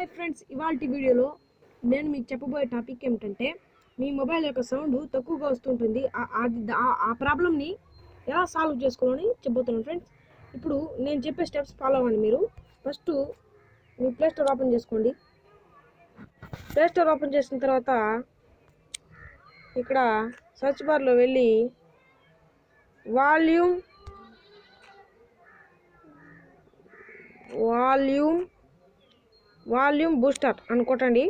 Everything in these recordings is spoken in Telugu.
హాయ్ ఫ్రెండ్స్, ఇవాల్టి వీడియోలో నేను మీకు చెప్పబోయే టాపిక్ ఏమిటంటే మీ మొబైల్ యొక్క సౌండ్ తక్కువగా వస్తుంటుంది. ఆ ప్రాబ్లమ్ని ఎలా సాల్వ్ చేసుకోవాలని చెప్పబోతున్నాను ఫ్రెండ్స్. ఇప్పుడు నేను చెప్పే స్టెప్స్ ఫాలో అవ్వండి. మీరు ఫస్ట్ మీ ప్లే స్టోర్ ఓపెన్ చేసుకోండి. ప్లే స్టోర్ ఓపెన్ చేసిన తర్వాత ఇక్కడ సర్చ్ బార్లో వెళ్ళి వాల్యూమ్ బూస్టర్ అనుకోటండి.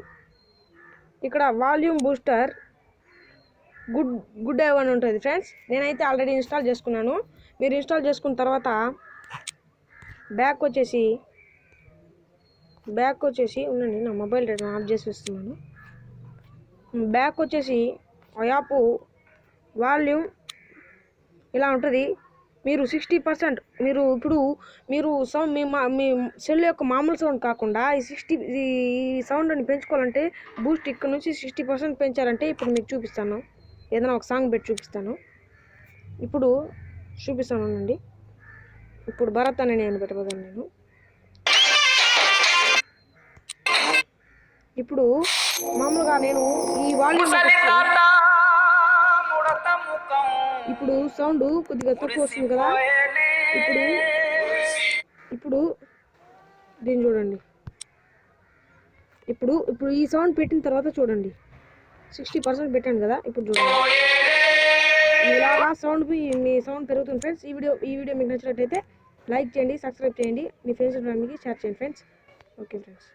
ఇక్కడ వాల్యూమ్ బూస్టర్ గుడ్ అని ఉంటుంది ఫ్రెండ్స్. నేనైతే ఆల్రెడీ ఇన్స్టాల్ చేసుకున్నాను. మీరు ఇన్స్టాల్ చేసుకున్న తర్వాత బ్యాక్ వచ్చేసి ఉండండి, నా మొబైల్ డేటా ఆఫ్ చేసి వస్తున్నాను. బ్యాక్ వచ్చేసి ఆ యాప్ వాల్యూమ్ ఇలా ఉంటుంది. మీరు 60% మీరు సౌండ్ మీ సెల్ యొక్క మామూలు సౌండ్ కాకుండా ఈ సౌండ్ని పెంచుకోవాలంటే బూస్ట్ ఇక్కడ నుంచి 60% పెంచాలంటే ఇప్పుడు మీకు చూపిస్తాను. ఏదైనా ఒక సాంగ్ పెట్టి చూపిస్తాను. ఇప్పుడు చూపిస్తానండి. ఇప్పుడు భరత్ అని నేను పెట్టబోదాను. నేను ఇప్పుడు మామూలుగా నేను ఈ వాల్యూమ్ ఇప్పుడు సౌండ్ కొద్దిగా తక్కువ వస్తుంది కదా. ఇప్పుడు దీన్ని చూడండి. ఇప్పుడు ఈ సౌండ్ పెట్టిన తర్వాత చూడండి, 60% పెట్టాను కదా. ఇప్పుడు చూడండి, ఇలాగా మీ సౌండ్ పెరుగుతుంది ఫ్రెండ్స్. ఈ వీడియో మీకు నచ్చినట్లయితే లైక్ చేయండి, సబ్స్క్రైబ్ చేయండి, మీ ఫ్రెండ్స్ షేర్ చేయండి ఫ్రెండ్స్. Okay friends.